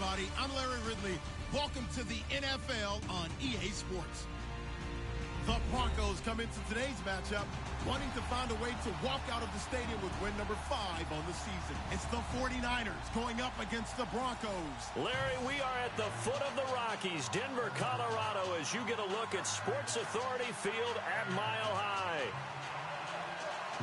everybody. I'm Larry Ridley. Welcome to the NFL on EA Sports. The Broncos come into today's matchup wanting to find a way to walk out of the stadium with win number 5 on the season. It's the 49ers going up against the Broncos. Larry, we are at the foot of the Rockies, Denver, Colorado, as you get a look at Sports Authority Field at Mile High.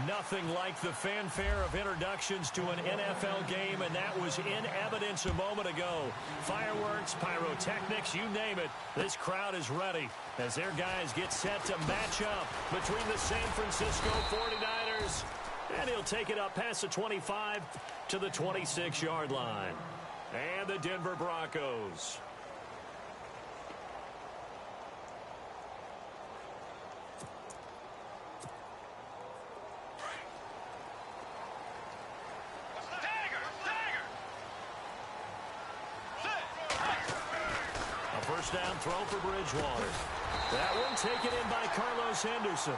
Nothing like the fanfare of introductions to an NFL game, and that was in evidence a moment ago. Fireworks, pyrotechnics, you name it. This crowd is ready as their guys get set to match up between the San Francisco 49ers. And he'll take it up past the 25 to the 26-yard line. And the Denver Broncos. First down throw for Bridgewater. That one taken in by Carlos Henderson.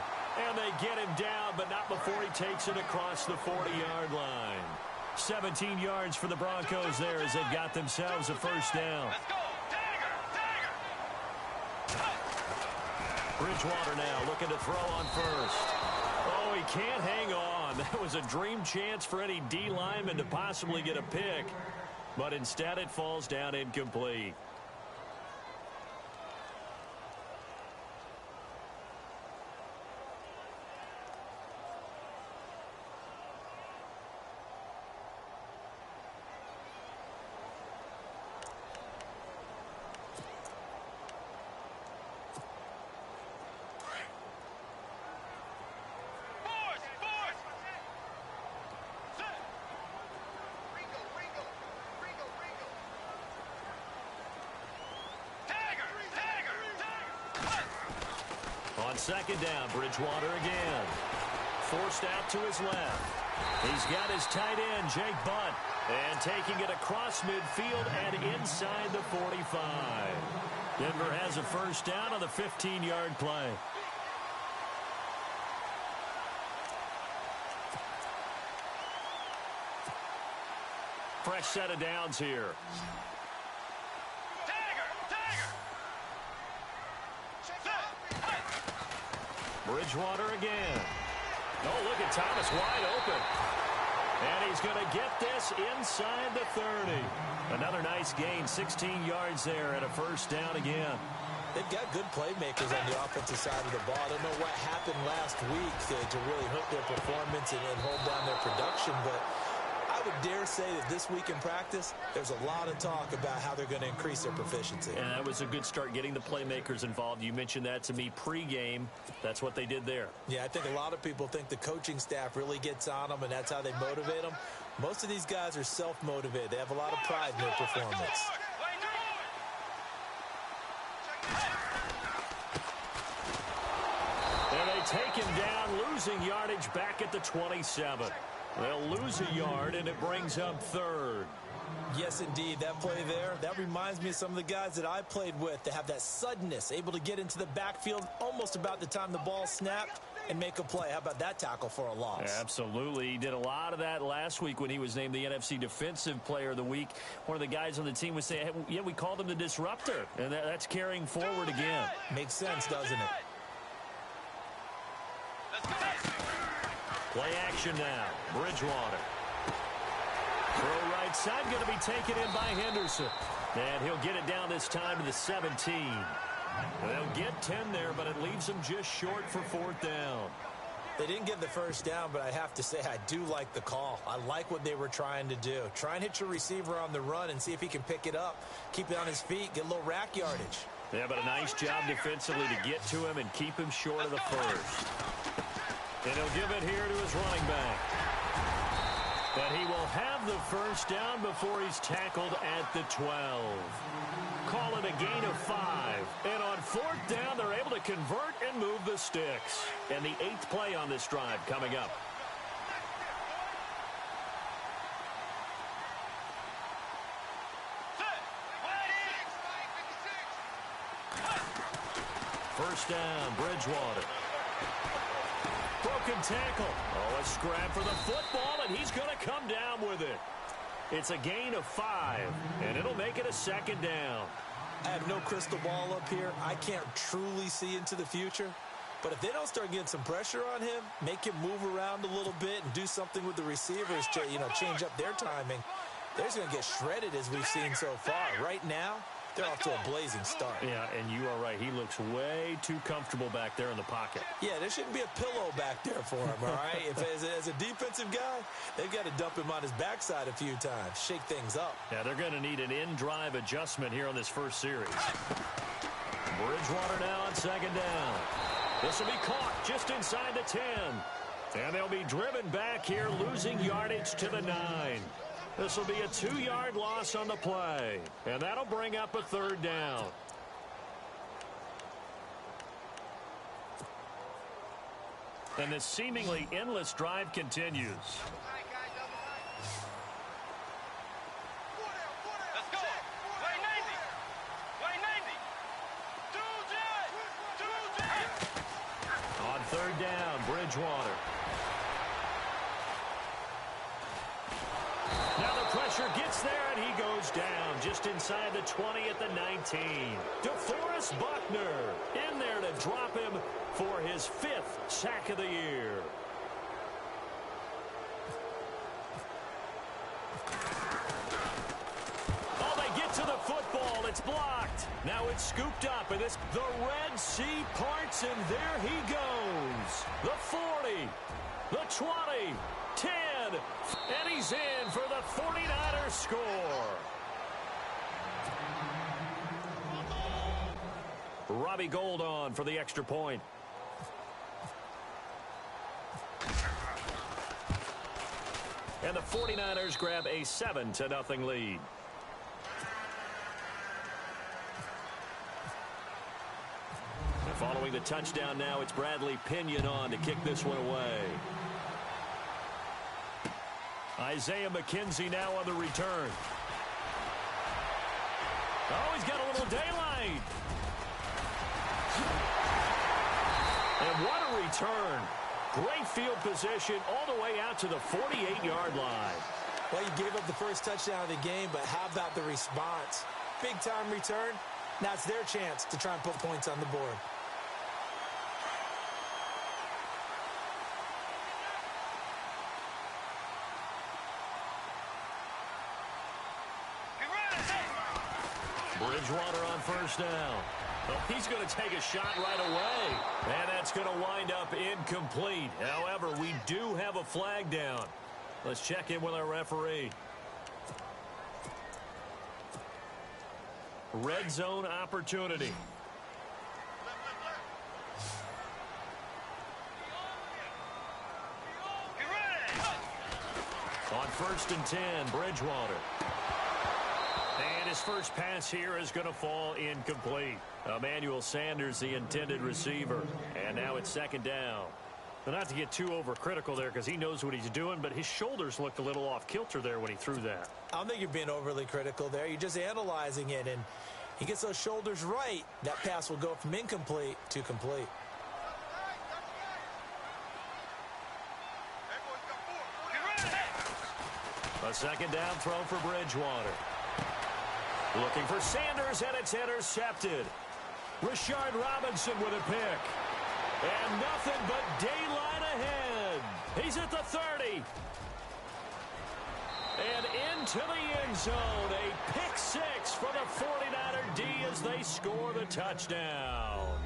And they get him down, but not before he takes it across the 40-yard line. 17 yards for the Broncos there as they've got themselves a first down. Bridgewater now looking to throw on first. Oh, he can't hang on. That was a dream chance for any D lineman to possibly get a pick. But instead it falls down incomplete. On second down, Bridgewater again. Forced out to his left. He's got his tight end, Jake Butt. And taking it across midfield and inside the 45. Denver has a first down on the 15-yard play. Fresh set of downs here. Bridgewater again. Oh, look at Thomas wide open. And he's going to get this inside the 30. Another nice gain, 16 yards there and a first down again. They've got good playmakers on the offensive side of the ball. I don't know what happened last week to really hook their performance and hold down their production, but I would dare say that this week in practice, there's a lot of talk about how they're going to increase their proficiency. And that was a good start getting the playmakers involved. You mentioned that to me pregame. That's what they did there. Yeah, I think a lot of people think the coaching staff really gets on them, and that's how they motivate them. Most of these guys are self-motivated. They have a lot of pride in their performance. And they take him down, losing yardage back at the 27. They'll lose a yard, and it brings up third. Yes, indeed. That play there, that reminds me of some of the guys that I played with. They have that suddenness, able to get into the backfield almost about the time the ball snapped and make a play. How about that tackle for a loss? Absolutely. He did a lot of that last week when he was named the NFC Defensive Player of the Week. One of the guys on the team was saying, hey, yeah, we called him the disruptor. And that's carrying forward again. Makes sense, doesn't it? Play action now. Bridgewater. Throw right side, going to be taken in by Henderson. And he'll get it down this time to the 17. They'll get 10 there, but it leaves them just short for fourth down. They didn't get the first down, but I have to say I do like the call. I like what they were trying to do. Try and hit your receiver on the run and see if he can pick it up. Keep it on his feet, get a little rack yardage. Yeah, but a nice job defensively to get to him and keep him short of the first. And he'll give it here to his running back. But he will have the first down before he's tackled at the 12. Call it a gain of 5. And on fourth down, they're able to convert and move the sticks. And the 8th play on this drive coming up. First down, Bridgewater. Broken tackle. Oh, a scrap for the football, and he's going to come down with it. It's a gain of 5, and it'll make it a second down. I have no crystal ball up here. I can't truly see into the future. But if they don't start getting some pressure on him, make him move around a little bit and do something with the receivers to, change up their timing, they're just going to get shredded as we've seen so far. Right now, they're off to a blazing start. Yeah, and you are right. He looks way too comfortable back there in the pocket. Yeah, there shouldn't be a pillow back there for him, all right? As a defensive guy, they've got to dump him on his backside a few times, shake things up. Yeah, they're going to need an in-drive adjustment here on this first series. Bridgewater now on second down. This will be caught just inside the 10. And they'll be driven back here, losing yardage to the 9. This will be a 2-yard loss on the play. And that'll bring up a third down. And this seemingly endless drive continues. On third down, Bridgewater. Now the pressure gets there, and he goes down just inside the 20 at the 19. DeForest Buckner in there to drop him for his 5th sack of the year. Oh, they get to the football. It's blocked. Now it's scooped up, and the Red Sea parts, and there he goes. The 40, the 20, 10, and he's in for the 49ers score. Robbie Gould on for the extra point. And the 49ers grab a 7-0 lead. And following the touchdown now, it's Bradley Pinion on to kick this one away. Isaiah McKenzie now on the return. Oh, he's got a little daylight. And what a return. Great field position all the way out to the 48-yard line. Well, you gave up the first touchdown of the game, but how about the response? Big-time return. Now it's their chance to try and put points on the board. Bridgewater on first down. Well, he's going to take a shot right away. And that's going to wind up incomplete. However, we do have a flag down. Let's check in with our referee. Red zone opportunity. On first and 10, Bridgewater. And his first pass here is going to fall incomplete. Emmanuel Sanders, the intended receiver. And now it's second down. But not to get too overcritical there because he knows what he's doing, but his shoulders looked a little off kilter there when he threw that. I don't think you're being overly critical there. You're just analyzing it, and he gets those shoulders right. That pass will go from incomplete to complete. A second down throw for Bridgewater. Looking for Sanders, and it's intercepted. Rashard Robinson with a pick. And nothing but daylight ahead. He's at the 30. And into the end zone. A pick six for the 49er D as they score the touchdown.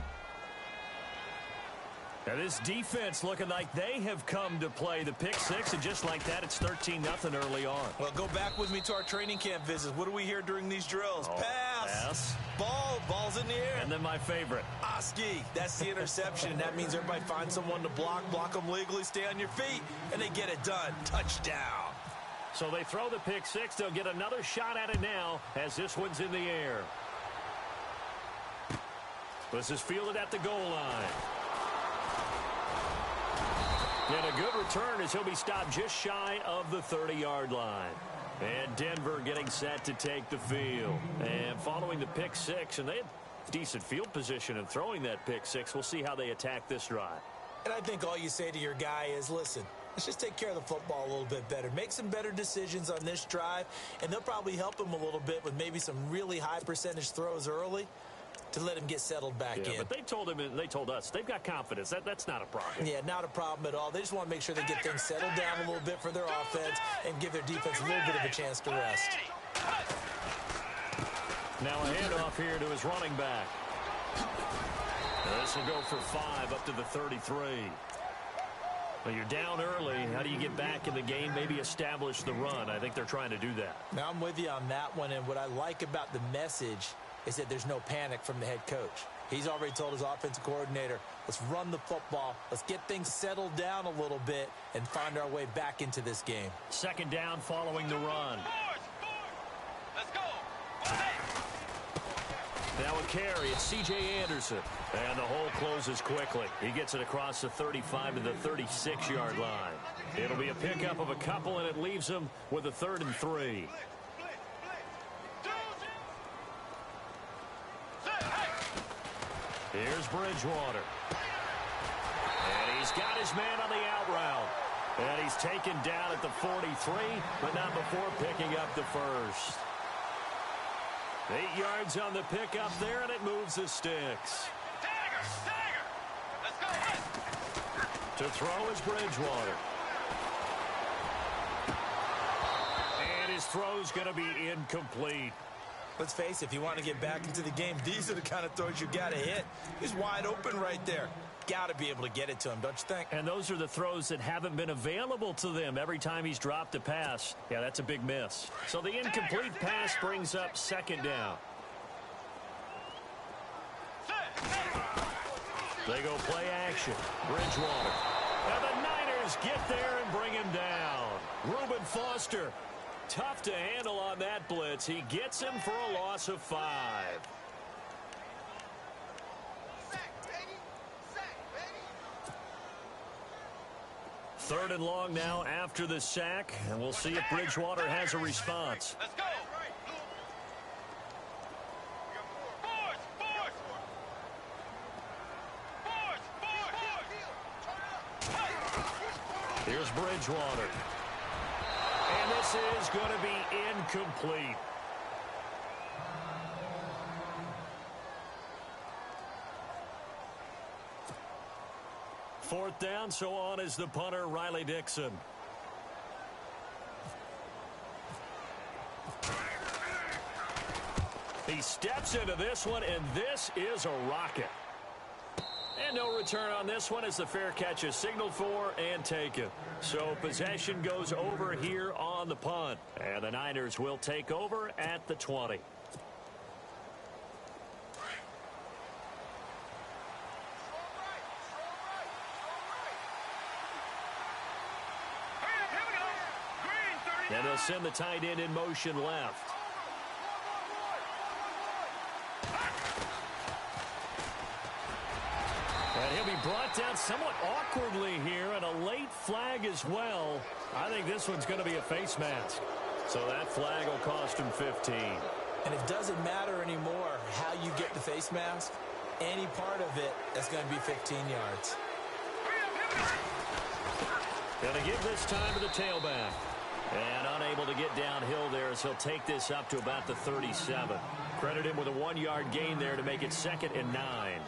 Now this defense looking like they have come to play the pick six, and just like that, it's 13-0 early on. Well, go back with me to our training camp visits. What do we hear during these drills? Oh, pass. Ball's in the air. And then my favorite. Oski, that's the interception. That means everybody finds someone to block them legally, stay on your feet, and they get it done. Touchdown. So they throw the pick six. They'll get another shot at it now as this one's in the air. This is fielded at the goal line. And a good return as he'll be stopped just shy of the 30-yard line. And Denver getting set to take the field. And following the pick six, and they had decent field position in throwing that pick six. We'll see how they attack this drive. And I think all you say to your guy is, listen, let's just take care of the football a little bit better. Make some better decisions on this drive, and they'll probably help him a little bit with maybe some really high percentage throws early to let him get settled back in. But they told him, and they told us, they've got confidence. That's not a problem. Yeah, not a problem at all. They just want to make sure they get things settled down a little bit for their offense and give their defense a little bit of a chance to rest. Now a handoff here to his running back. This will go for 5 up to the 33. Well, you're down early. How do you get back in the game? Maybe establish the run. I think they're trying to do that. Now, I'm with you on that one, and what I like about the message is that there's no panic from the head coach. He's already told his offensive coordinator, let's run the football, let's get things settled down a little bit and find our way back into this game. Second down following the run. Let's go. Now a carry, it's C.J. Anderson. And the hole closes quickly. He gets it across the 35 to the 36-yard line. It'll be a pickup of a couple, and it leaves him with a 3rd and 3. Here's Bridgewater. And he's got his man on the out route. And he's taken down at the 43, but not before picking up the first. 8 yards on the pickup there, and it moves the sticks. Let's go. To throw is Bridgewater. And his throw's going to be incomplete. Let's face it, if you want to get back into the game, these are the kind of throws you got to hit. He's wide open right there. Got to be able to get it to him, don't you think? And those are the throws that haven't been available to them every time he's dropped a pass. Yeah, that's a big miss. So the incomplete pass brings up 2nd down. They go play action. Bridgewater. And the Niners get there and bring him down. Reuben Foster. Tough to handle on that blitz. He gets him for a loss of 5. Third and long now after the sack, and we'll see if Bridgewater has a response. Let's go. Here's Bridgewater. And this is going to be incomplete. Fourth down, so on is the punter, Riley Dixon. He steps into this one, and this is a rocket. And no return on this one as the fair catch is signaled for and taken. So possession goes over here on the punt. And the Niners will take over at the 20. And they'll send the tight end in motion left. And he'll be brought down somewhat awkwardly here, and a late flag as well. I think this one's going to be a face mask. So that flag will cost him 15. And it doesn't matter anymore how you get the face mask. Any part of it, that's going to be 15 yards. Going to give this time to the tailback. And unable to get downhill there as he'll take this up to about the 37. Credit him with a 1-yard gain there to make it 2nd and 9.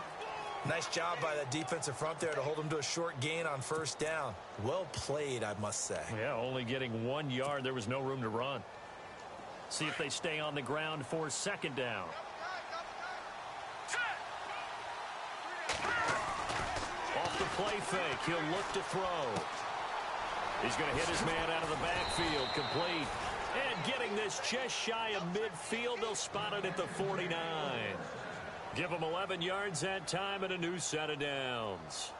Nice job by that defensive front there to hold him to a short gain on first down. Well played, I must say. Yeah, only getting 1 yard. There was no room to run. See if they stay on the ground for 2nd down. Off the play fake, he'll look to throw. He's going to hit his man out of the backfield, complete. And getting this just shy of midfield, they'll spot it at the 49. Give him 11 yards that time and a new set of downs.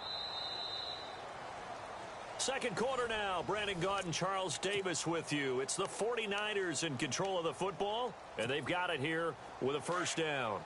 Second quarter now. Brandon Gaudin, Charles Davis with you. It's the 49ers in control of the football, and they've got it here with a first down.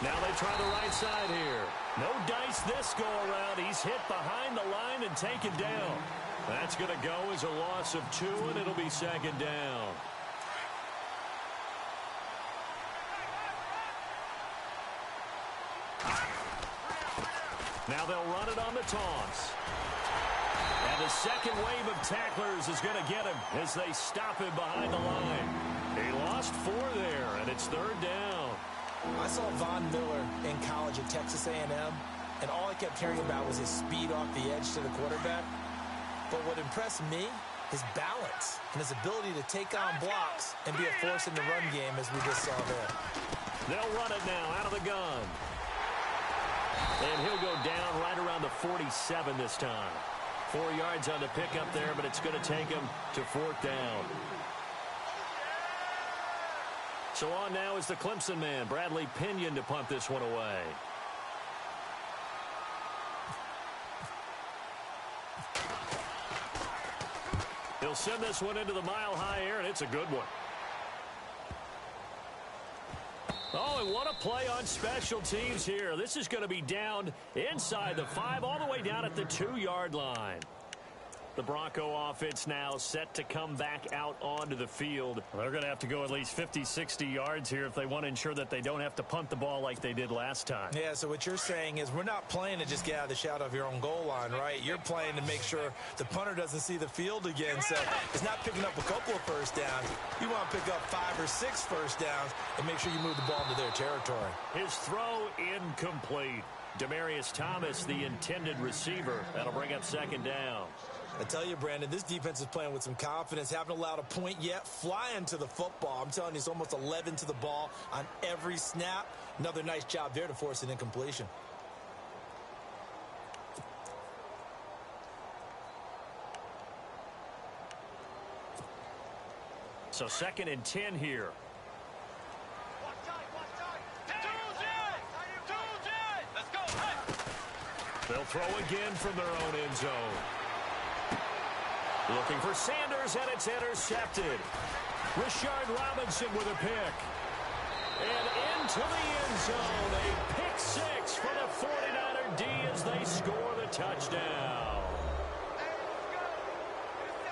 Now they try the right side here. No dice this go around. He's hit behind the line and taken down. That's going to go as a loss of 2, and it'll be 2nd down. Now they'll run it on the toss. And the second wave of tacklers is going to get him as they stop him behind the line. He lost 4 there, and it's 3rd down. I saw Von Miller in college at Texas A&M, and all I kept hearing about was his speed off the edge to the quarterback. But what impressed me, his balance and his ability to take on blocks and be a force in the run game, as we just saw there. They'll run it now out of the gun. And he'll go down right around the 47 this time. 4 yards on the pickup there, but it's going to take him to 4th down. So on now is the Clemson man, Bradley Pinion, to punt this one away. He'll send this one into the mile-high air, and it's a good one. Oh, and what a play on special teams here. This is going to be down inside the 5, all the way down at the 2-yard line. The Bronco offense now set to come back out onto the field. They're going to have to go at least 50, 60 yards here if they want to ensure that they don't have to punt the ball like they did last time. Yeah, so what you're saying is we're not playing to just get out of the shadow of your own goal line, right? You're playing to make sure the punter doesn't see the field again. So it's not picking up a couple of first downs. You want to pick up 5 or 6 first downs and make sure you move the ball into their territory. His throw incomplete. Demaryius Thomas, the intended receiver. That'll bring up 2nd down. I tell you, Brandon, this defense is playing with some confidence. Haven't allowed a point yet. Flying to the football. I'm telling you, it's almost 11 to the ball on every snap. Another nice job there to force an incompletion. So 2nd and 10 here. Let's go. They'll throw again from their own end zone. Looking for Sanders, and it's intercepted. Rashard Robinson with a pick. And into the end zone, a pick 6 for the 49er D as they score the touchdown.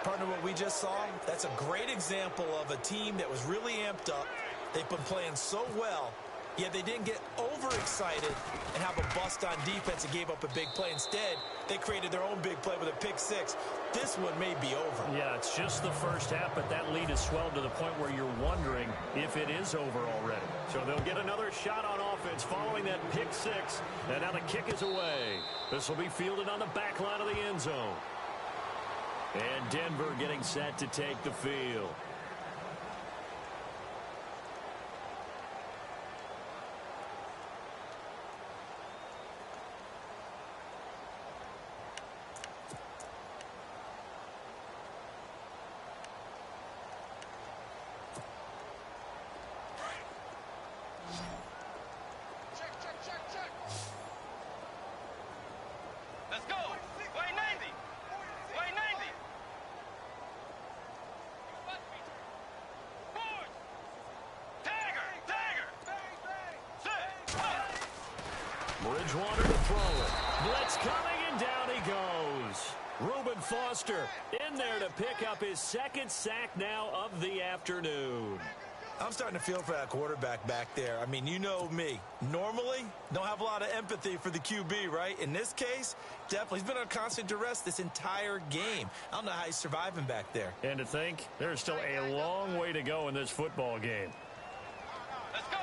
Partner, what we just saw, that's a great example of a team that was really amped up. They've been playing so well, yet they didn't get overexcited and have a bust on defense and gave up a big play. Instead, they created their own big play with a pick 6. This one may be over. Yeah, it's just the first half, but that lead has swelled to the point where you're wondering if it is over already. So they'll get another shot on offense following that pick 6. And now the kick is away. This will be fielded on the back line of the end zone. And Denver getting set to take the field. Let's go. Way 90. Way 90. Forward. Tagger. Set. Bridgewater to throw it. Blitz coming, and down he goes. Reuben Foster in there to pick up his 2nd sack now of the afternoon. I'm starting to feel for that quarterback back there. I mean, you know me. Normally, don't have a lot of empathy for the QB, right? In this case, definitely. He's been on constant duress this entire game. I don't know how he's surviving back there. And to think, there's still a long way to go in this football game. Let's go.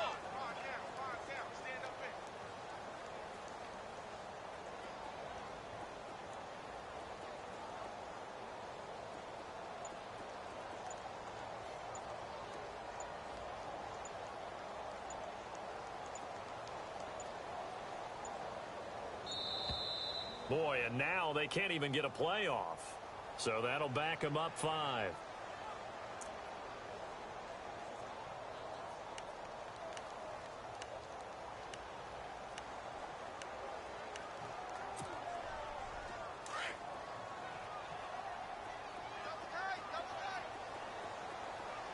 Boy, and now they can't even get a playoff. So that'll back them up 5.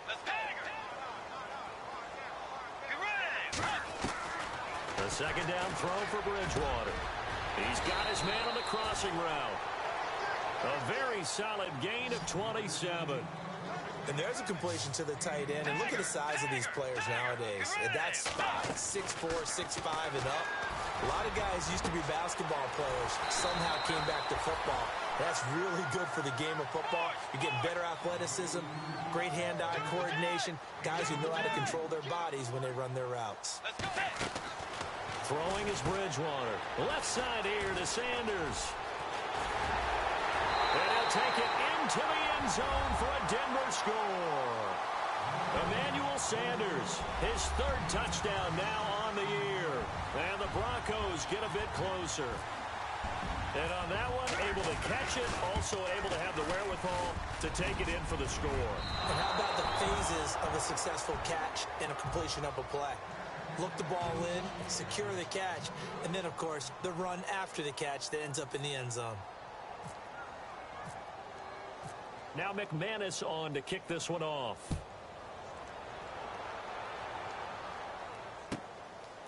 Let's tagger. Get ready. The 2nd down throw for Bridgewater. He's got his man on the crossing route. A very solid gain of 27. And there's a completion to the tight end. And look at the size of these players nowadays. At that spot, 6'4", 6'5", and up. A lot of guys used to be basketball players, somehow came back to football. That's really good for the game of football. You're getting better athleticism, great hand-eye coordination, guys who know how to control their bodies when they run their routes. Throwing is Bridgewater. Left side here to Sanders. And he'll take it into the end zone for a Denver score. Emmanuel Sanders, his third touchdown now on the year. And the Broncos get a bit closer. And on that one, able to catch it, also able to have the wherewithal to take it in for the score. And how about the phases of a successful catch and a completion of a play? Look the ball in, secure the catch, and then, of course, the run after the catch that ends up in the end zone. Now McManus on to kick this one off.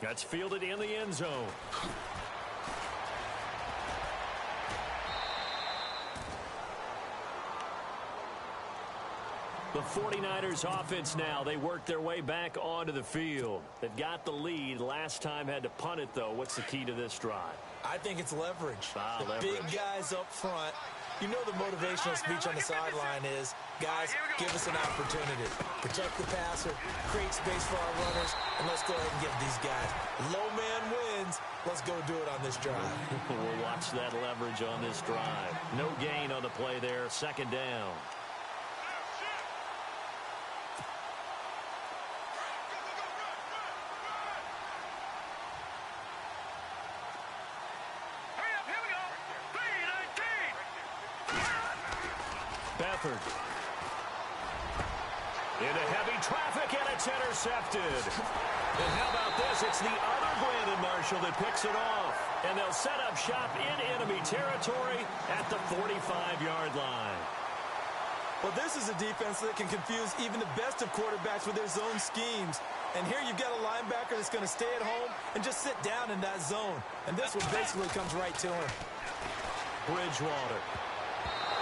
That's fielded in the end zone. The 49ers offense now, they work their way back onto the field. They've got the lead. Last time had to punt it, though. What's the key to this drive? I think it's leverage. Leverage. Big guys up front. You know the motivational speech on the sideline is, guys, give us an opportunity. Protect the passer, create space for our runners, and let's go ahead and give these guys. Low man wins. Let's go do it on this drive. We'll watch that leverage on this drive. No gain on the play there. Second down. Beathard. Into heavy traffic, and it's intercepted. And how about this? It's the other Brandon Marshall that picks it off. And they'll set up shop in enemy territory at the 45-yard line. Well, this is a defense that can confuse even the best of quarterbacks with their zone schemes. And here you've got a linebacker that's going to stay at home and just sit down in that zone. And this one basically comes right to him. Bridgewater.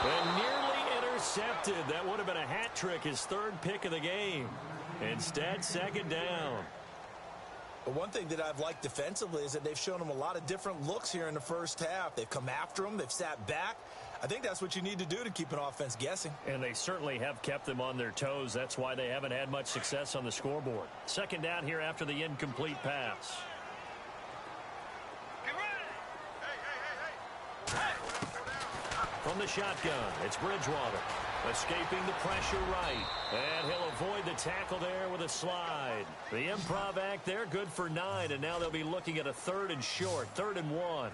And nearly intercepted. That would have been a hat trick, his third pick of the game. Instead, second down. But one thing that I've liked defensively is that they've shown them a lot of different looks here in the first half. They've come after them. They've sat back. I think that's what you need to do to keep an offense guessing. And they certainly have kept them on their toes. That's why they haven't had much success on the scoreboard. Second down here after the incomplete pass. From the shotgun, it's Bridgewater. Escaping the pressure right. And he'll avoid the tackle there with a slide. The improv act there, good for 9. And now they'll be looking at a 3rd and short, 3rd and 1.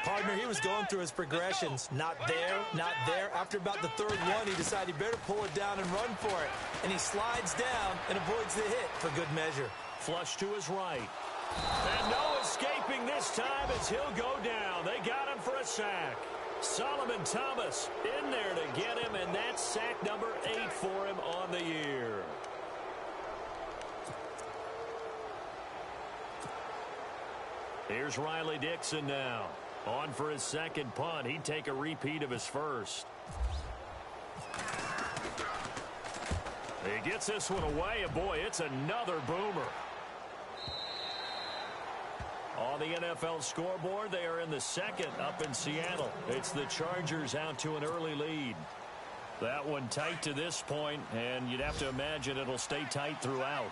Partner, he was going through his progressions. Not there, not there. After about the 3rd one, he decided he better pull it down and run for it. And he slides down and avoids the hit for good measure. Flush to his right. And no escaping this time as he'll go down. They got him for a sack. Solomon Thomas in there to get him, and that's sack number 8 for him on the year. Here's Riley Dixon now. On for his second punt. He'd take a repeat of his first. He gets this one away, and boy, it's another boomer. On the NFL scoreboard, they are in the second up in Seattle. It's the Chargers out to an early lead. That one tight to this point, and you'd have to imagine it'll stay tight throughout.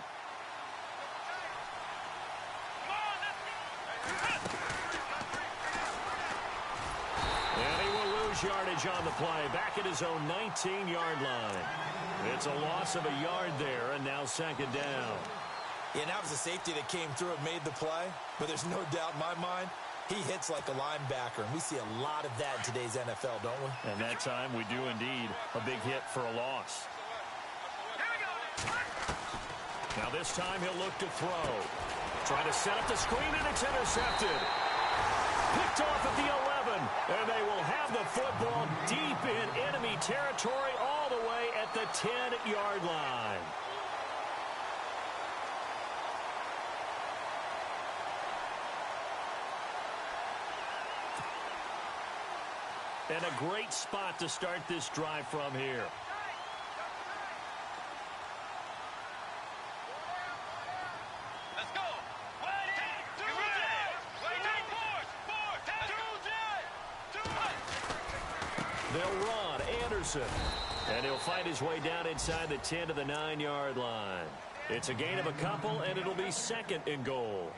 And he will lose yardage on the play, back at his own 19-yard line. It's a loss of a yard there, and now second down. Yeah, and that was a safety that came through and made the play. But there's no doubt in my mind, he hits like a linebacker. And we see a lot of that in today's NFL, don't we? And that time we do indeed. A big hit for a loss. Now this time he'll look to throw. Trying to set up the screen, and it's intercepted. Picked off at the 11. And they will have the football deep in enemy territory all the way at the 10-yard line. And a great spot to start this drive from here. They'll run. Anderson. And he'll fight his way down inside the 10 to the 9-yard line. It's a gain of a couple, and it'll be second and goal.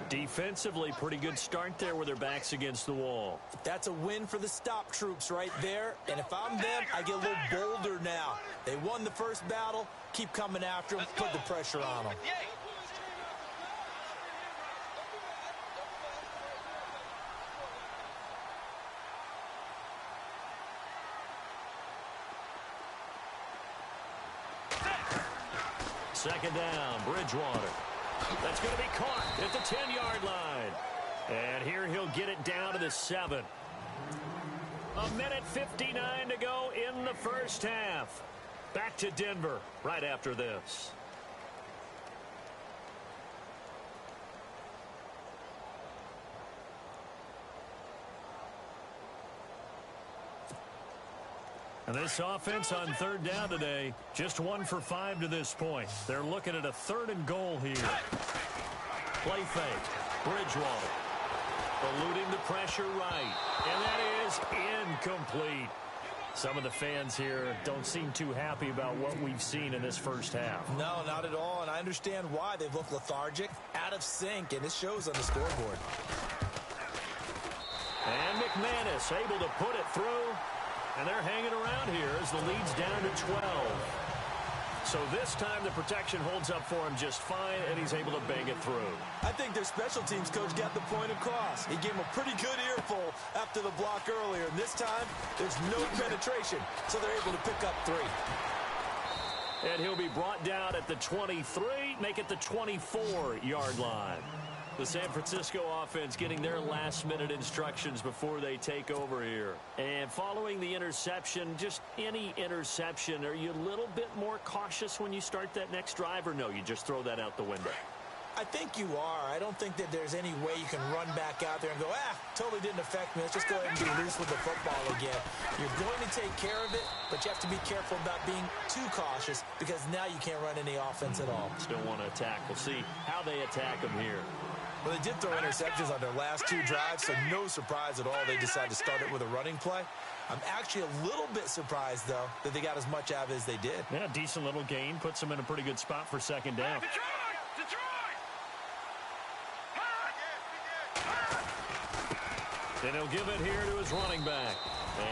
Defensively, pretty good start there with their backs against the wall. That's a win for the stop troops right there. And if I'm them, I get a little bolder now. They won the first battle. Keep coming after them. Put the pressure on them. Second down, Bridgewater. That's going to be caught at the 10-yard line. And here he'll get it down to the 7. A minute 59 to go in the first half. Back to Denver right after this. And this offense on third down today, just 1 for 5 to this point. They're looking at a 3rd and goal here. Play fake. Bridgewater. Eluding the pressure right. And that is incomplete. Some of the fans here don't seem too happy about what we've seen in this first half. No, not at all. And I understand why. They've looked lethargic, out of sync, and it shows on the scoreboard. And McManus able to put it through. And they're hanging around here as the lead's down to 12. So this time the protection holds up for him just fine, and he's able to bang it through. I think their special teams coach got the point across. He gave him a pretty good earful after the block earlier. And this time, there's no penetration, so they're able to pick up 3. And he'll be brought down at the 23, make it the 24-yard line. The San Francisco offense getting their last-minute instructions before they take over here. And following the interception, just any interception, are you a little bit more cautious when you start that next drive, or no, you just throw that out the window? I think you are. I don't think that there's any way you can run back out there and go, totally didn't affect me. Let's just go ahead and be loose with the football again. You're going to take care of it, but you have to be careful about being too cautious because now you can't run any offense at all. Still want to attack. We'll see how they attack them here. Well, they did throw interceptions on their last 2 drives, so no surprise at all they decided to start it with a running play. I'm actually a little bit surprised, though, that they got as much out of it as they did. Yeah, decent little gain. Puts them in a pretty good spot for second down. And he'll give it here to his running back.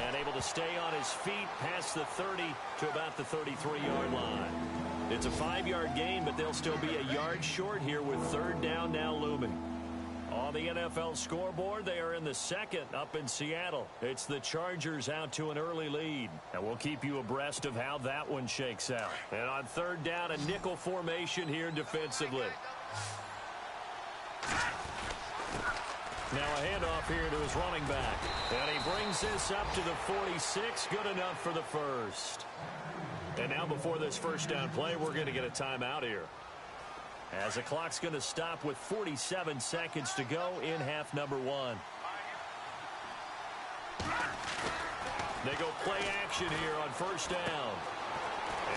And able to stay on his feet past the 30 to about the 33-yard line. It's a 5-yard gain, but they'll still be a yard short here with third down now looming. On the NFL scoreboard, they are in the second up in Seattle. It's the Chargers out to an early lead. And we'll keep you abreast of how that one shakes out. And on third down, a nickel formation here defensively. Now a handoff here to his running back. And he brings this up to the 46. Good enough for the first. And now before this first down play, we're going to get a timeout here. As the clock's going to stop with 47 seconds to go in half number 1. They go play action here on first down.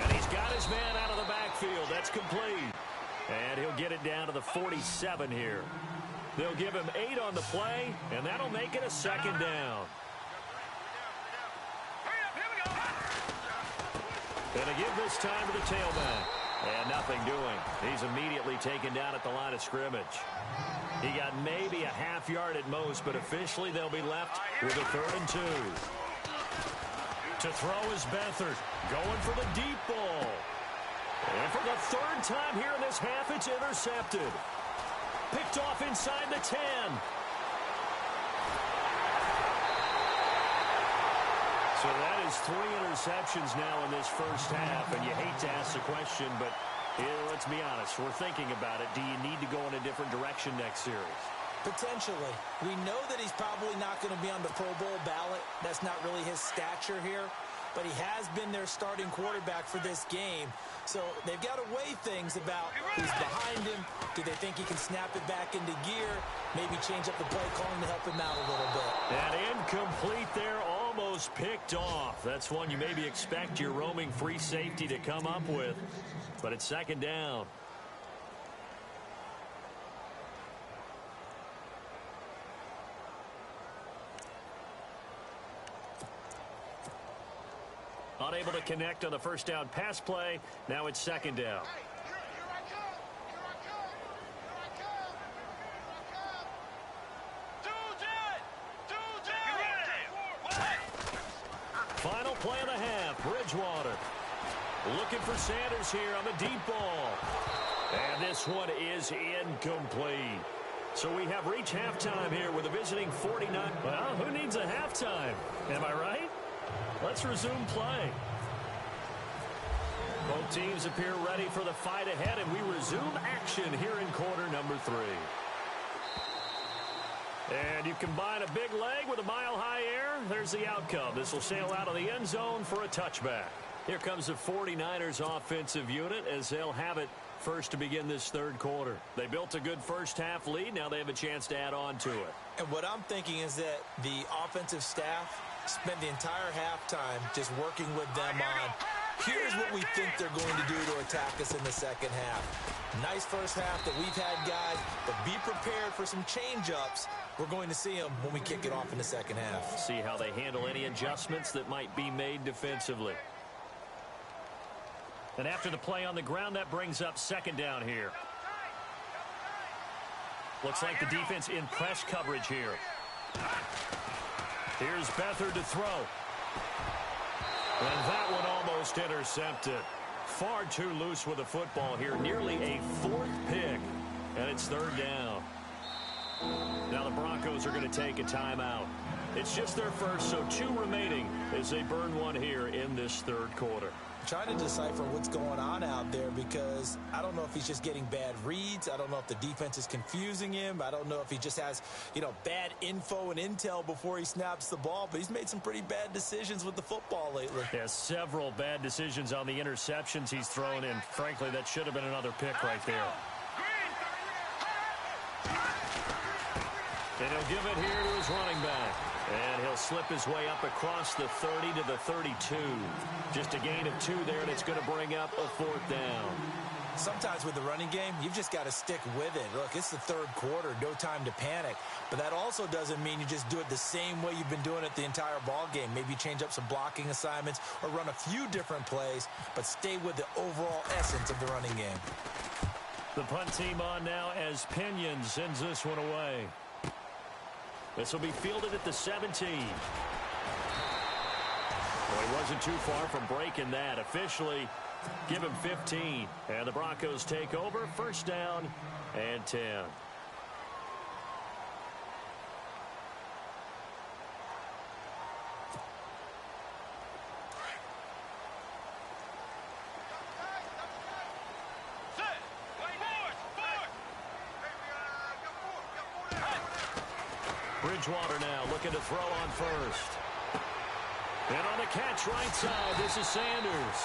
And he's got his man out of the backfield. That's complete. And he'll get it down to the 47 here. They'll give him 8 on the play, and that'll make it a second down. And a give this time to the tailback. And nothing doing. He's immediately taken down at the line of scrimmage. He got maybe a half yard at most, but officially they'll be left with a 3rd and 2. To throw is Beathard. Going for the deep ball. And for the 3rd time here in this half, it's intercepted. Picked off inside the 10. So that is 3 interceptions now in this first half, and you hate to ask the question, but let's be honest, we're thinking about it. Do you need to go in a different direction next series? Potentially. We know that he's probably not going to be on the Pro Bowl ballot. That's not really his stature here, but he has been their starting quarterback for this game. So they've got to weigh things about who's behind him. Do they think he can snap it back into gear? Maybe change up the play calling to help him out a little bit. And incomplete there, almost picked off. That's one you maybe expect your roaming free safety to come up with. But it's second down. Unable to connect on the first down pass play. Now it's second down. Final play of the half. Bridgewater looking for Sanders here on the deep ball. And this one is incomplete. So we have reached halftime here with a visiting 49. Well, who needs a halftime? Am I right? Let's resume play. Both teams appear ready for the fight ahead, and we resume action here in quarter number 3. And you combine a big leg with a mile-high air, there's the outcome. This will sail out of the end zone for a touchback. Here comes the 49ers offensive unit as they'll have it first to begin this third quarter. They built a good first-half lead. Now they have a chance to add on to it. And what I'm thinking is that the offensive staff spent the entire halftime just working with them on, here's what we think they're going to do to attack us in the second half. Nice first half that we've had, guys, but be prepared for some change-ups. We're going to see them when we kick it off in the second half. See how they handle any adjustments that might be made defensively. And after the play on the ground, that brings up second down here. Looks like the defense in press coverage here. Here's Beathard to throw. And that one almost intercepted. Far too loose with the football here. Nearly a 4th pick. And it's third down. Now the Broncos are going to take a timeout. It's just their first, so 2 remaining as they burn one here in this third quarter. Trying to decipher what's going on out there because I don't know if he's just getting bad reads. I don't know if the defense is confusing him. I don't know if he just has, bad info and intel before he snaps the ball. But he's made some pretty bad decisions with the football lately. Yeah, several bad decisions on the interceptions he's thrown in. Frankly, that should have been another pick right there. And he'll give it here to his running back. And he'll slip his way up across the 30 to the 32. Just a gain of 2 there, and it's going to bring up a 4th down. Sometimes with the running game, you've just got to stick with it. Look, it's the third quarter, no time to panic. But that also doesn't mean you just do it the same way you've been doing it the entire ball game. Maybe change up some blocking assignments or run a few different plays, but stay with the overall essence of the running game. The punt team on now as Pinion sends this one away. This will be fielded at the 17. Well, he wasn't too far from breaking that. Officially, give him 15. And the Broncos take over. First down and 10. Bridgewater now looking to throw on first. And on the catch right side, this is Sanders.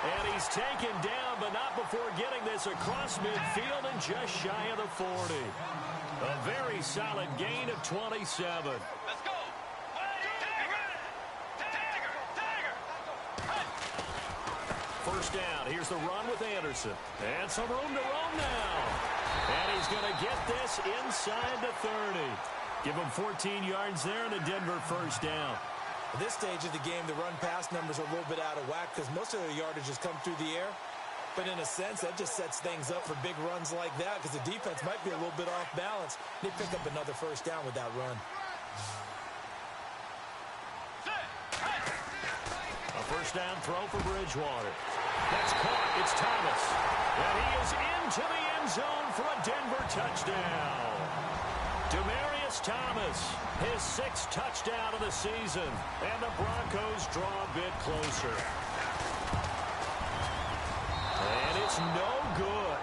And he's taken down, but not before getting this across midfield and just shy of the 40. A very solid gain of 27. Let's go. First down. Here's the run with Anderson. And some room to roam now. And he's going to get this inside the 30. Give him 14 yards there and a Denver first down. At this stage of the game, the run-pass numbers are a little bit out of whack because most of their yardage has come through the air. But in a sense, that just sets things up for big runs like that because the defense might be a little bit off balance. They pick up another first down with that run. A first down throw for Bridgewater. That's caught. It's Thomas. And he is into the end zone for a Denver touchdown. Demaryius Thomas, his 6th touchdown of the season. And the Broncos draw a bit closer. And it's no good.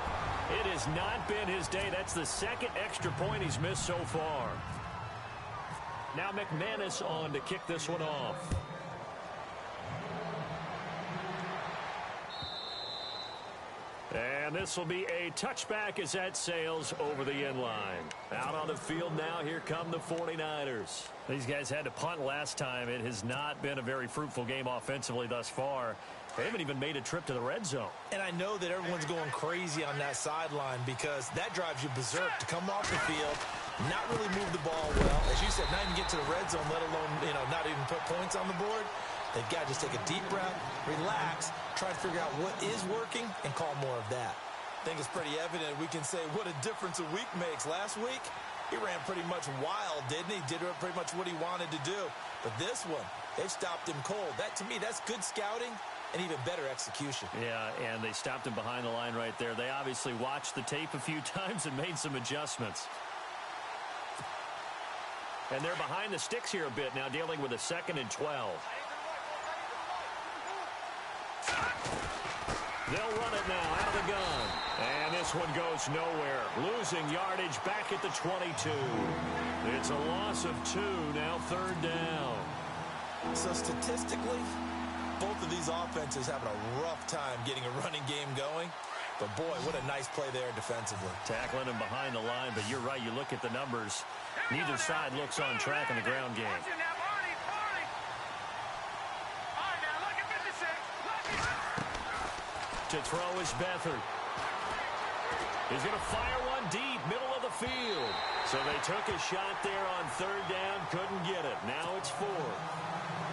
It has not been his day. That's the 2nd extra point he's missed so far. Now McManus on to kick this one off. And this will be a touchback as that sails over the end line. Out on the field now, here come the 49ers. These guys had to punt last time. It has not been a very fruitful game offensively thus far. They haven't even made a trip to the red zone. And I know that everyone's going crazy on that sideline because that drives you berserk to come off the field, not really move the ball well. As you said, not even get to the red zone, let alone, not even put points on the board. They've got to just take a deep breath, relax, try to figure out what is working, and call more of that. I think it's pretty evident we can say what a difference a week makes. Last week, he ran pretty much wild, didn't he? Did pretty much what he wanted to do. But this one, they've stopped him cold. That, to me, that's good scouting and even better execution. Yeah, and they stopped him behind the line right there. They obviously watched the tape a few times and made some adjustments. And they're behind the sticks here a bit now, dealing with a 2nd and 12. They'll run it now out of the gun. And this one goes nowhere. Losing yardage back at the 22. It's a loss of 2, now 3rd down. So statistically, both of these offenses having a rough time getting a running game going. But, boy, what a nice play there defensively. Tackling him behind the line, but you're right. You look at the numbers. Neither side looks on track in the ground game. To throw is Beathard. He's going to fire one deep, middle of the field. So they took a shot there on 3rd down, couldn't get it. Now it's 4th.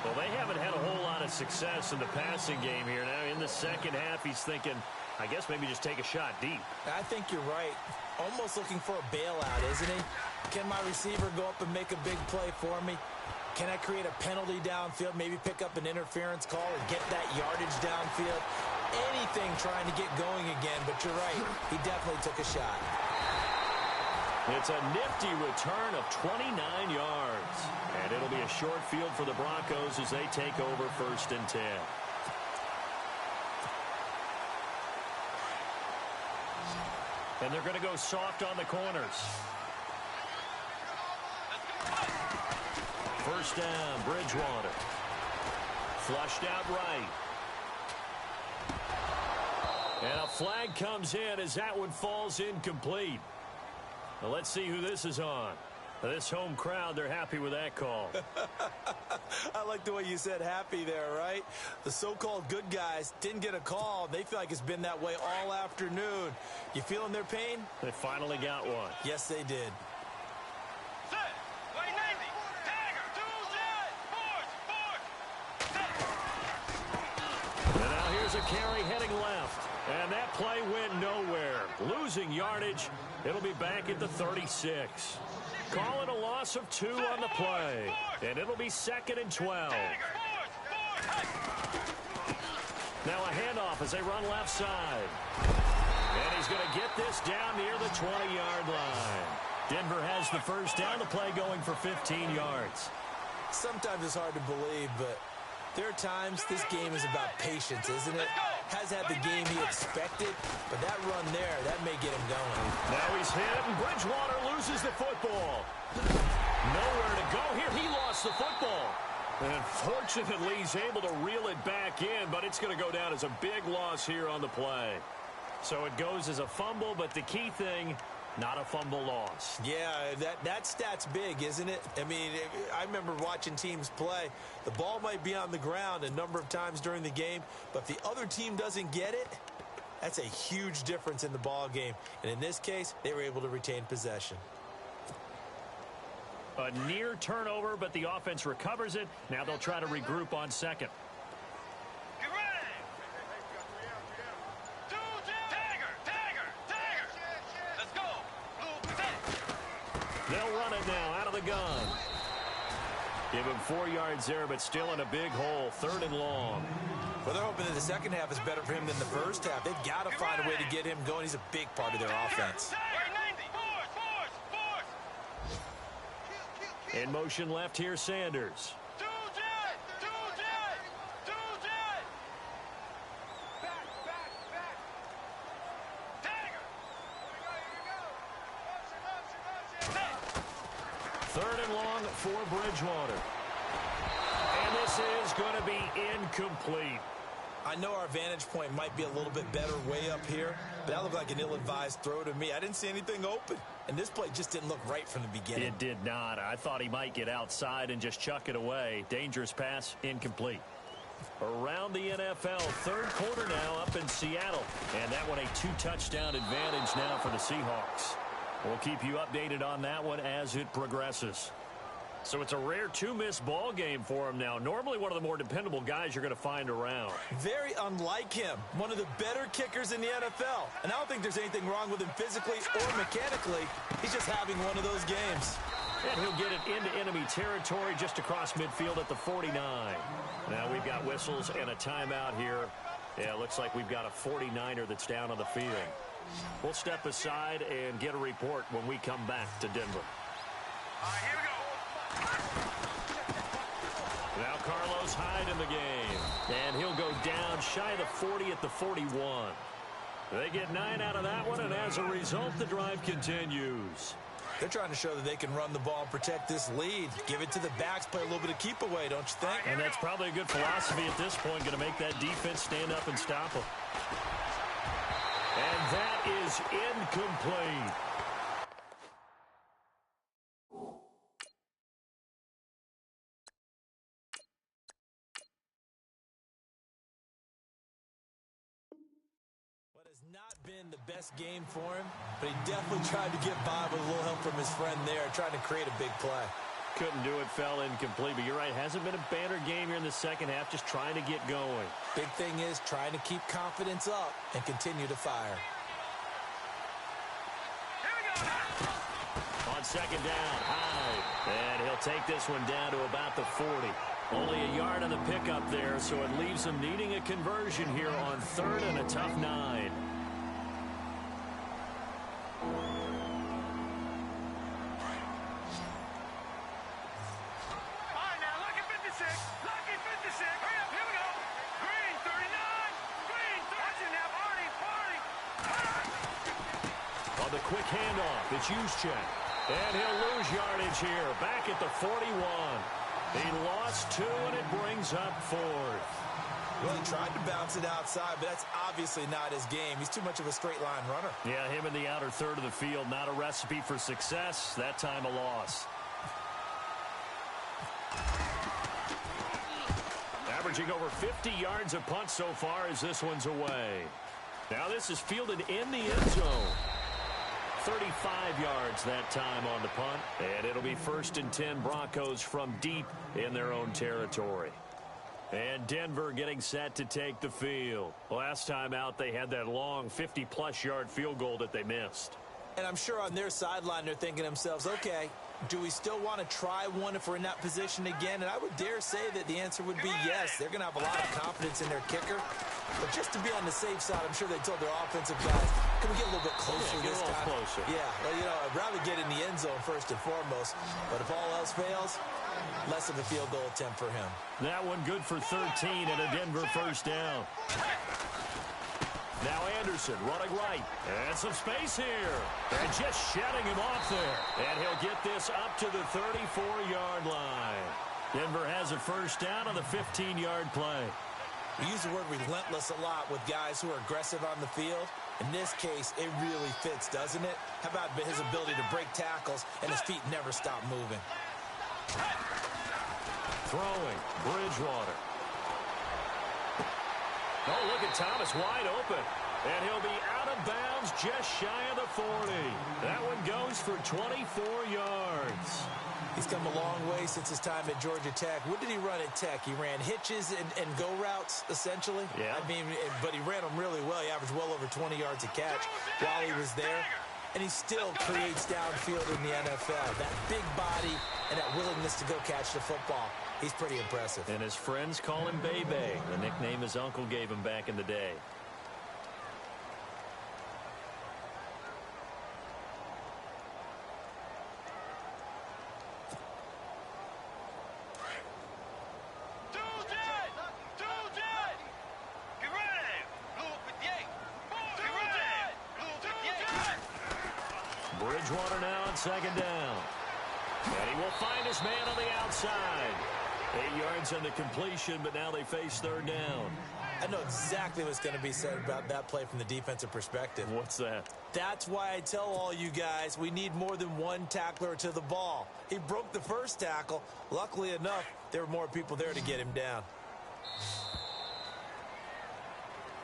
Well, they haven't had a whole lot of success in the passing game here. Now in the second half, he's thinking, I guess maybe just take a shot deep. I think you're right. Almost looking for a bailout, isn't he? Can my receiver go up and make a big play for me? Can I create a penalty downfield, maybe pick up an interference call and get that yardage downfield? Anything trying to get going again, but you're right. He definitely took a shot. It's a nifty return of 29 yards. And it'll be a short field for the Broncos as they take over 1st and 10. And they're going to go soft on the corners. 1st down, Bridgewater. Flushed out right. And a flag comes in as that one falls incomplete. Now let's see who this is on. This home crowd, they're happy with that call. I like the way you said happy there, right? The so-called good guys didn't get a call. They feel like it's been that way all afternoon. You feeling their pain? They finally got one. Yes, they did. And now here's a carry heading left. And that play went nowhere. Losing yardage. It'll be back at the 36. Call it a loss of 2 on the play. And it'll be 2nd and 12. Now a handoff as they run left side. And he's going to get this down near the 20-yard line. Denver has the 1st down. The play going for 15 yards. Sometimes it's hard to believe, but there are times this game is about patience, isn't it? Has had the game he expected, but that run there, that may get him going. Now he's hit, and Bridgewater loses the football. Nowhere to go here. He lost the football. And fortunately, he's able to reel it back in, but it's going to go down as a big loss here on the play. So it goes as a fumble, but the key thing, not a fumble loss. Yeah, that stat's big, isn't it? I mean, I remember watching teams play. The ball might be on the ground a number of times during the game, but if the other team doesn't get it, that's a huge difference in the ball game. And in this case, they were able to retain possession. A near turnover, but the offense recovers it. Now they'll try to regroup on 2nd. They'll run it now out of the gun. Give him 4 yards there, but still in a big hole. 3rd and long. Well, they're hoping that the second half is better for him than the first half. They've got to find a way to get him going. He's a big part of their offense. In motion left here, Sanders. Third and long for Bridgewater. And this is going to be incomplete. I know our vantage point might be a little bit better way up here, but that looked like an ill-advised throw to me. I didn't see anything open, and this play just didn't look right from the beginning. It did not. I thought he might get outside and just chuck it away. Dangerous pass, incomplete. Around the NFL, 3rd quarter now up in Seattle. And that one a 2-touchdown advantage now for the Seahawks. We'll keep you updated on that one as it progresses. So it's a rare two-miss ball game for him now. Normally one of the more dependable guys you're going to find around. Very unlike him. One of the better kickers in the NFL. And I don't think there's anything wrong with him physically or mechanically. He's just having one of those games. And he'll get it into enemy territory just across midfield at the 49. Now we've got whistles and a timeout here. Yeah, it looks like we've got a 49er that's down on the field. We'll step aside and get a report when we come back to Denver. All right, here we go. Now Carlos Hyde in the game. And he'll go down shy of the 40 at the 41. They get 9 out of that one, and as a result, the drive continues. They're trying to show that they can run the ball and protect this lead. Give it to the backs, play a little bit of keep away, don't you think? And that's probably a good philosophy at this point, going to make that defense stand up and stop them. And that is incomplete. Not been the best game for him, but he definitely tried to get by with a little help from his friend there, trying to create a big play. Couldn't do it, fell incomplete, but you're right, hasn't been a banner game here in the second half, just trying to get going. Big thing is trying to keep confidence up and continue to fire. Here we go. On second down, Hyde, and he'll take this one down to about the 40. Only a yard on the pickup there, so it leaves them needing a conversion here on third and a tough 9. The quick handoff, it's Juszczyk. And he'll lose yardage here, back at the 41. He lost 2, and it brings up 4th. Well, he tried to bounce it outside, but that's obviously not his game. He's too much of a straight-line runner. Yeah, him in the outer third of the field, not a recipe for success. That time a loss. Averaging over 50 yards a punt so far as this one's away. Now this is fielded in the end zone. 35 yards that time on the punt, and it'll be 1st and 10 Broncos from deep in their own territory. And Denver getting set to take the field. Last time out, they had that long 50-plus yard field goal that they missed. And I'm sure on their sideline they're thinking to themselves, okay, do we still want to try one if we're in that position again? And I would dare say that the answer would be yes. They're going to have a lot of confidence in their kicker. But just to be on the safe side, I'm sure they told their offensive guys, can we get a little bit closer this time? Closer. Yeah, well, you know, I'd rather get in the end zone first and foremost. But if all else fails, less of a field goal attempt for him. That one good for 13 and a Denver first down. Now Anderson running right. And some space here. And just shutting him off there. And he'll get this up to the 34-yard line. Denver has a first down on the 15-yard play. We use the word relentless a lot with guys who are aggressive on the field. In this case, it really fits, doesn't it? How about his ability to break tackles and his feet never stop moving? Throwing, Bridgewater. Oh, look at Thomas wide open. And he'll be out of bounds just shy of the 40. That one goes for 24 yards. He's come a long way since his time at Georgia Tech. What did he run at Tech? He ran hitches and go routes, essentially. Yeah. I mean, but he ran them really well. He averaged well over 20 yards a catch while he was there. And he still creates downfield in the NFL. That big body and that willingness to go catch the football. He's pretty impressive. And his friends call him Bebe, the nickname his uncle gave him back in the day. Bridgewater now on second down. And he will find his man on the outside. 8 yards on the completion, but now they face third down. I know exactly what's going to be said about that play from the defensive perspective. What's that? That's why I tell all you guys we need more than one tackler to the ball. He broke the first tackle. Luckily enough, there were more people there to get him down.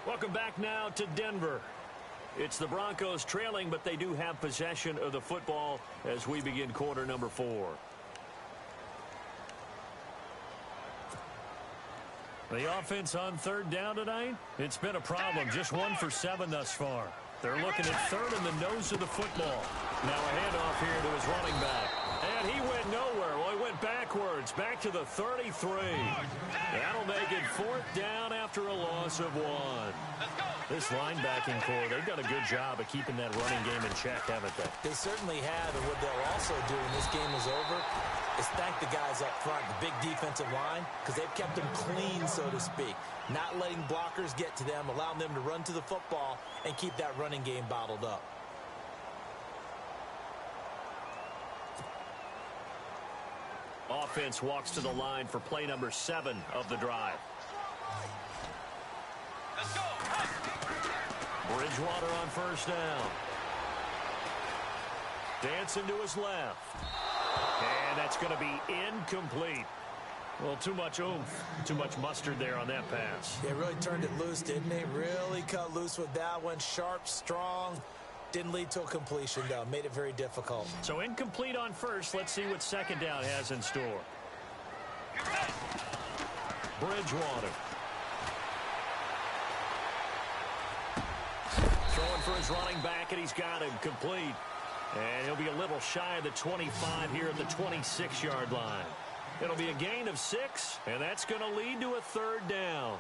Welcome back now to Denver. It's the Broncos trailing, but they do have possession of the football as we begin quarter number 4. The offense on third down tonight, it's been a problem. Just 1 for 7 thus far. They're looking at third in the nose of the football. Now a handoff here to his running back. And he went nowhere. Well, he went backwards, back to the 33. That'll make it 4th down after a loss of 1. This linebacking core, they've done a good job of keeping that running game in check, haven't they? They certainly have, and what they'll also do when this game is over is thank the guys up front, the big defensive line, because they've kept them clean, so to speak. Not letting blockers get to them, allowing them to run to the football and keep that running game bottled up. Offense walks to the line for play number 7 of the drive. Let's go. Bridgewater on first down. Dancing to his left. And that's going to be incomplete. Well, too much oomph, too much mustard there on that pass. They really turned it loose, didn't they? Really cut loose with that one. Sharp, strong. Didn't lead to a completion, though. Made it very difficult. So incomplete on first. Let's see what second down has in store. Bridgewater. Throwing for his running back, and he's got him complete. And he'll be a little shy of the 25 here at the 26-yard line. It'll be a gain of 6, and that's going to lead to a 3rd down.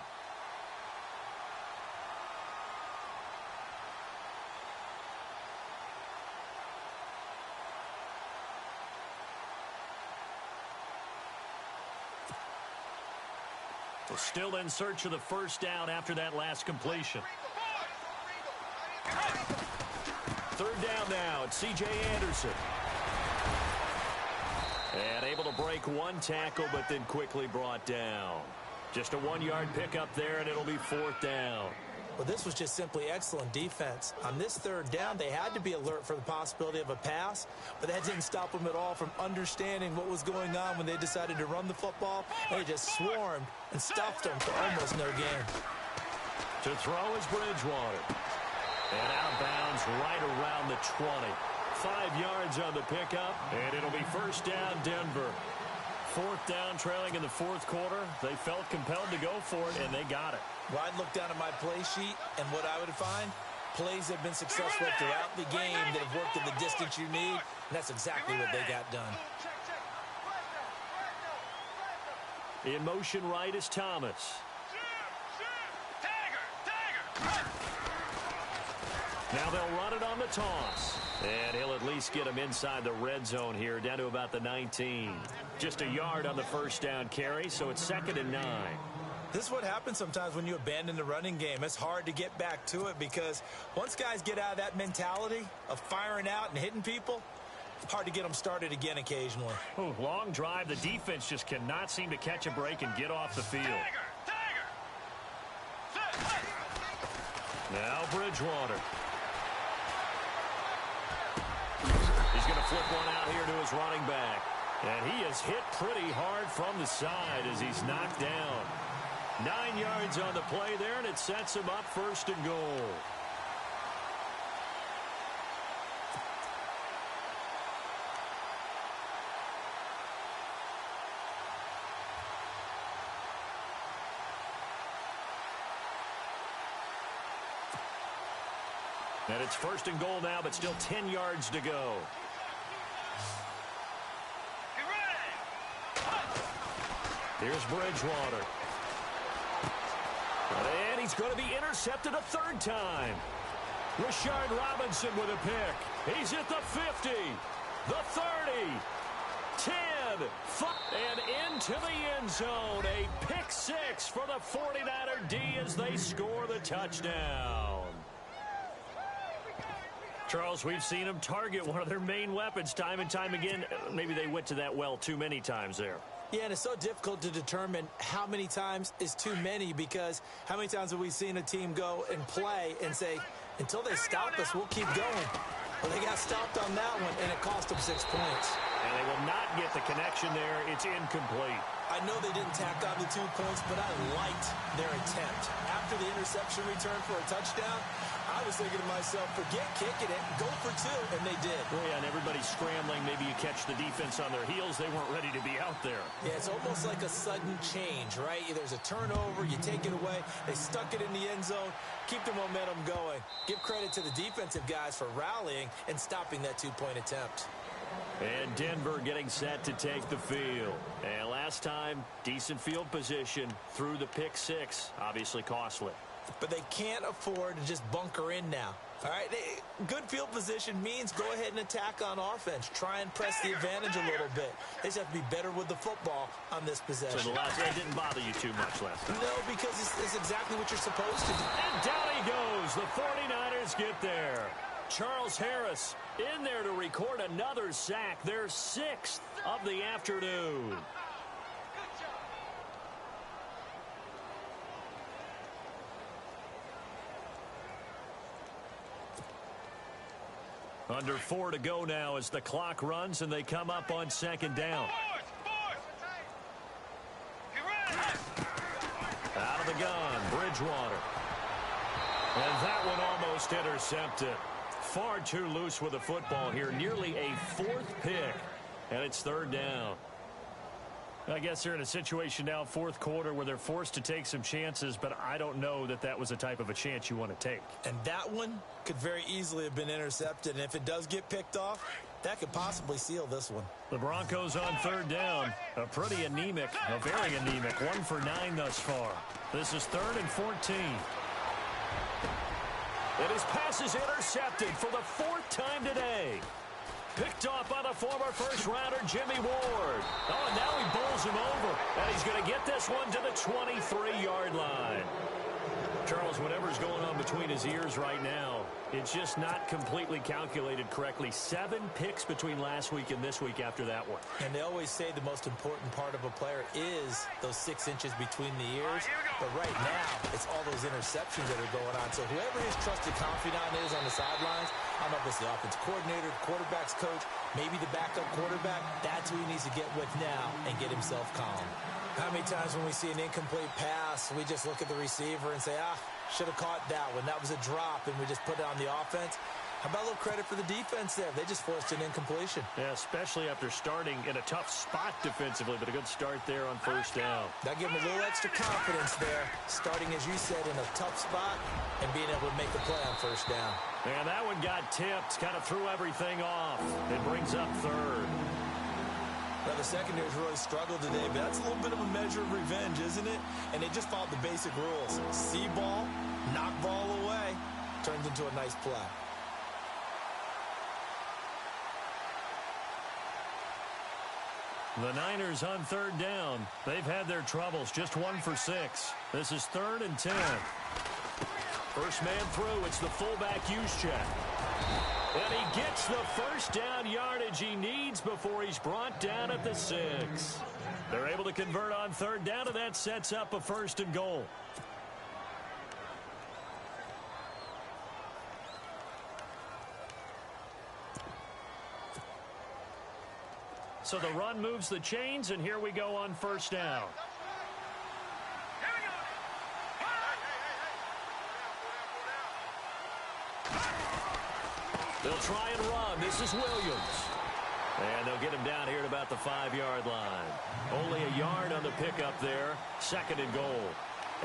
We're still in search of the 1st down after that last completion. 3rd down now. It's C.J. Anderson. And able to break 1 tackle, but then quickly brought down. Just a 1-yard pickup there, and it'll be 4th down. Well, this was just simply excellent defense. On this 3rd down, they had to be alert for the possibility of a pass, but that didn't stop them at all from understanding what was going on when they decided to run the football. They just swarmed and stuffed them for almost no gain. To throw is Bridgewater. And out of bounds right around the 20. 5 yards on the pickup, and it'll be 1st down, Denver. 4th down, trailing in the 4th quarter. They felt compelled to go for it, and they got it. Well, I'd look down at my play sheet, and what I would find, plays have been successful throughout the game that have worked at the distance you need, and that's exactly what they got done. In motion right is Thomas. Now they'll run it on the toss. And he'll at least get him inside the red zone here, down to about the 19. Just a yard on the 1st down carry, so it's 2nd and 9. This is what happens sometimes when you abandon the running game. It's hard to get back to it because once guys get out of that mentality of firing out and hitting people, it's hard to get them started again occasionally. Ooh, long drive. The defense just cannot seem to catch a break and get off the field. Now Bridgewater. He's going to flip one out here to his running back. And he is hit pretty hard from the side as he's knocked down. 9 yards on the play there, and it sets him up 1st and goal. And it's 1st and goal now, but still 10 yards to go. Here's Bridgewater. And he's going to be intercepted a 3rd time. Rashard Robinson with a pick. He's at the 50, the 30, 10, 5, and into the end zone. A pick 6 for the 49er D as they score the touchdown. Charles, we've seen them target one of their main weapons time and time again. Maybe they went to that well too many times there. Yeah, and it's so difficult to determine how many times is too many because how many times have we seen a team go and play and say, until they stop us, we'll keep going. Well, they got stopped on that one, and it cost them 6 points. And they will not get the connection there. It's incomplete. I know they didn't tack on the 2 points, but I liked their attempt. After the interception return for a touchdown, I was thinking to myself, forget kicking it, go for 2, and they did. Well, yeah, and everybody's scrambling. Maybe you catch the defense on their heels. They weren't ready to be out there. Yeah, it's almost like a sudden change, right? There's a turnover, you take it away, they stuck it in the end zone, keep the momentum going. Give credit to the defensive guys for rallying and stopping that 2-point attempt. And Denver getting set to take the field. And last time, decent field position through the pick 6. Obviously costly. But they can't afford to just bunker in now. All right, good field position means go ahead and attack on offense. Try and press the advantage a little bit. They just have to be better with the football on this possession. So the last one didn't bother you too much last time? No, because it's exactly what you're supposed to do. And down he goes. The 49ers get there. Charles Harris in there to record another sack. Their 6th of the afternoon. Under 4 to go now as the clock runs and they come up on 2nd down. Out of the gun, Bridgewater. And that one almost intercepted. Far too loose with the football here. Nearly a 4th pick. And it's 3rd down. I guess they're in a situation now, 4th quarter, where they're forced to take some chances, but I don't know that that was the type of a chance you want to take. And that one could very easily have been intercepted. And if it does get picked off, that could possibly seal this one. The Broncos on 3rd down. A pretty anemic, a very anemic. 1 for 9 thus far. This is 3rd and 14. And his pass is intercepted for the 4th time today. Picked off by the former first-rounder Jimmy Ward. Oh, and now he bowls him over. And he's going to get this one to the 23-yard line. Charles, whatever's going on between his ears right now, it's just not completely calculated correctly. 7 picks between last week and this week after that one. And they always say the most important part of a player is those 6 inches between the ears. But right now, it's all those interceptions that are going on. So whoever his trusted confidant is on the sidelines, I don't know if it's the offense coordinator, quarterback's coach, maybe the backup quarterback, that's who he needs to get with now and get himself calm. How many times when we see an incomplete pass, we just look at the receiver and say, should have caught that one. That was a drop, and we just put it on the offense. How about a little credit for the defense there? They just forced an incompletion. Yeah, especially after starting in a tough spot defensively, but a good start there on 1st down. That gave them a little extra confidence there, starting, as you said, in a tough spot and being able to make the play on 1st down. And that one got tipped, kind of threw everything off. It brings up 3rd. Now, the secondary's really struggled today, but that's a little bit of a measure of revenge, isn't it? And they just followed the basic rules. See ball, knock ball away, turns into a nice play. The Niners on 3rd down. They've had their troubles, just 1 for 6. This is 3rd and 10. First man through, it's the fullback use check. And he gets the 1st down yardage he needs before he's brought down at the 6. They're able to convert on 3rd down, and that sets up a 1st and goal. So the run moves the chains, and here we go on 1st down. They'll try and run. This is Williams. And they'll get him down here at about the 5-yard line. Only a yard on the pickup there. 2nd and goal.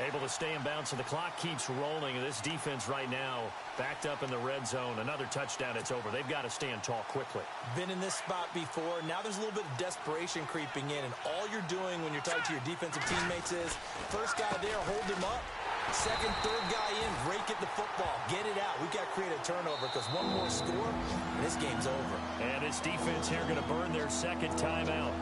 Able to stay in bounds, and the clock keeps rolling. And this defense right now backed up in the red zone. Another touchdown, it's over. They've got to stand tall quickly. Been in this spot before. Now there's a little bit of desperation creeping in. And all you're doing when you're talking to your defensive teammates is, first guy there, hold him up. Second, third guy in, break at the football. Get it out. We've got to create a turnover because one more score, and this game's over. And this defense here going to burn their 2nd timeout.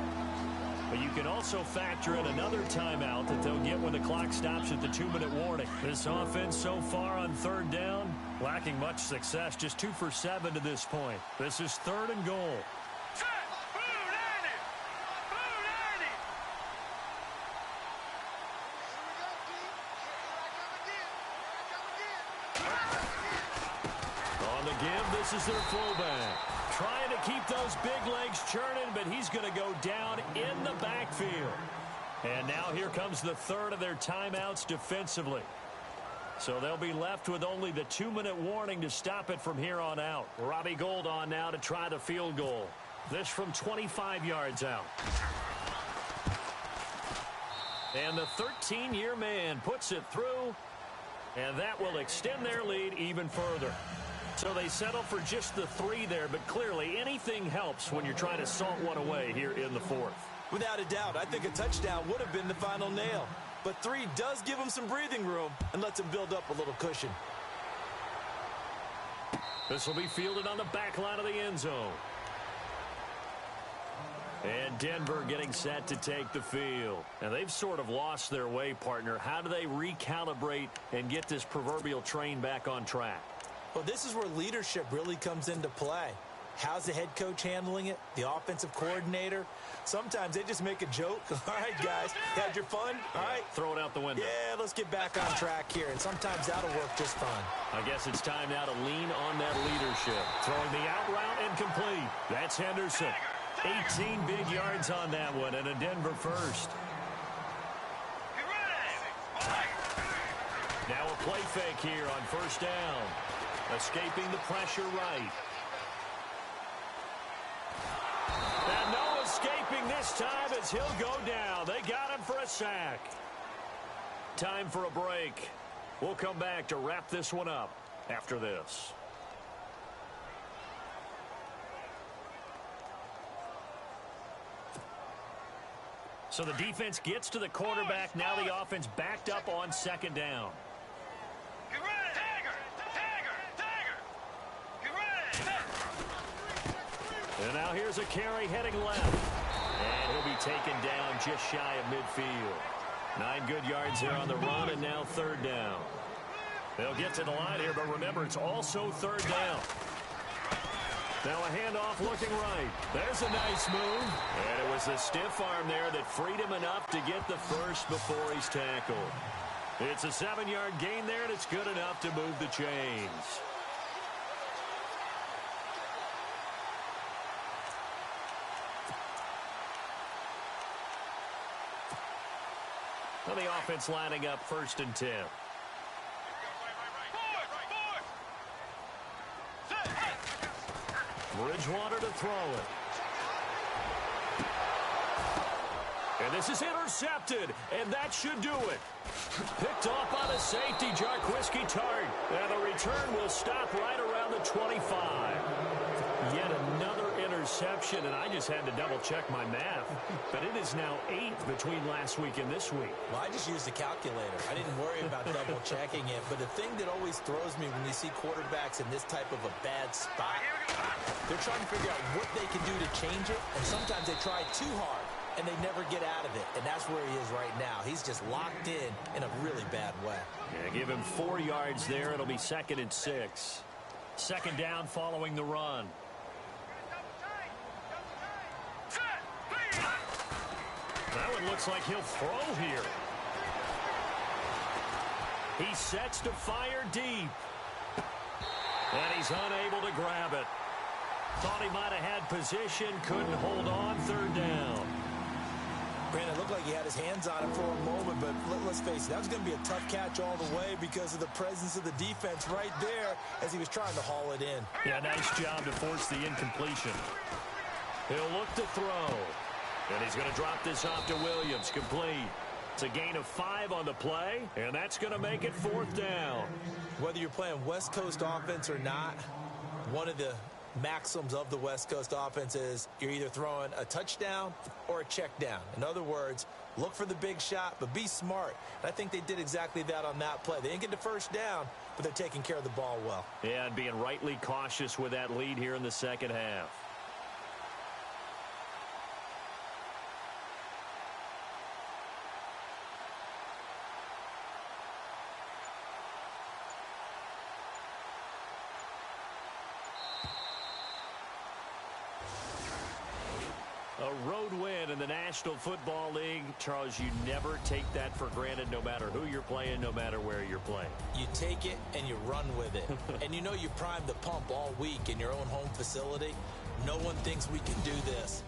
But you can also factor in another timeout that they'll get when the clock stops at the 2-minute warning. This offense so far on 3rd down, lacking much success. Just 2 for 7 to this point. This is 3rd and goal. On the give, this is their fullback. Trying to keep those big legs churning but he's going to go down in the backfield. And now here comes the third of their timeouts defensively. So they'll be left with only the 2-minute warning to stop it from here on out. Robbie Gould on now to try the field goal. This from 25 yards out. And the 13-year man puts it through, and that will extend their lead even further. So they settle for just the 3 there, but clearly anything helps when you're trying to salt one away here in the fourth. Without a doubt, I think a touchdown would have been the final nail. But 3 does give them some breathing room and lets them build up a little cushion. This will be fielded on the back line of the end zone. And Denver getting set to take the field. And they've sort of lost their way, partner. How do they recalibrate and get this proverbial train back on track? Well, this is where leadership really comes into play. How's the head coach handling it? The offensive coordinator? Sometimes they just make a joke. All right, guys, had your fun? All right. Throw it out the window. Yeah, let's get back on track here. And sometimes that'll work just fine. I guess it's time now to lean on that leadership. Throwing the out route incomplete. That's Henderson. 18 big yards on that one, and a Denver first. Now a play fake here on first down. Escaping the pressure right. And no escaping this time as he'll go down. They got him for a sack. Time for a break. We'll come back to wrap this one up after this. So the defense gets to the quarterback. Now the offense backed up on second down. And now here's a carry heading left. And he'll be taken down just shy of midfield. 9 good yards there on the run, and now third down. They'll get to the line here, but remember, it's also third down. Now a handoff looking right. There's a nice move. And it was the stiff arm there that freed him enough to get the first before he's tackled. It's a 7-yard gain there, and it's good enough to move the chains. Well, the offense lining up 1st and 10. Bridgewater to throw it. And this is intercepted, and that should do it. Picked off by the safety, Jarquiski Tart. And the return will stop right around the 25. Yet another interception, and I just had to double-check my math. But it is now 8 between last week and this week. Well, I just used a calculator. I didn't worry about double-checking it. But the thing that always throws me when you see quarterbacks in this type of a bad spot, they're trying to figure out what they can do to change it, and sometimes they try too hard, and they never get out of it. And that's where he is right now. He's just locked in a really bad way. Yeah, give him 4 yards there. It'll be 2nd and 6. Second down following the run. That one looks like he'll throw here. He sets to fire deep. And he's unable to grab it. Thought he might have had position, couldn't hold on, third down. Brandon, it looked like he had his hands on it for a moment, but let's face it, that was going to be a tough catch all the way because of the presence of the defense right there as he was trying to haul it in. Yeah, nice job to force the incompletion. He'll look to throw. And he's going to drop this off to Williams, complete. It's a gain of 5 on the play, and that's going to make it 4th down. Whether you're playing West Coast offense or not, one of the maxims of the West Coast offense is you're either throwing a touchdown or a check down. In other words, look for the big shot, but be smart. And I think they did exactly that on that play. They didn't get the first down, but they're taking care of the ball well. Yeah, and being rightly cautious with that lead here in the second half. A road win in the National Football League. Charles, you never take that for granted no matter who you're playing, no matter where you're playing. You take it and you run with it. And you know you primed the pump all week in your own home facility. No one thinks we can do this.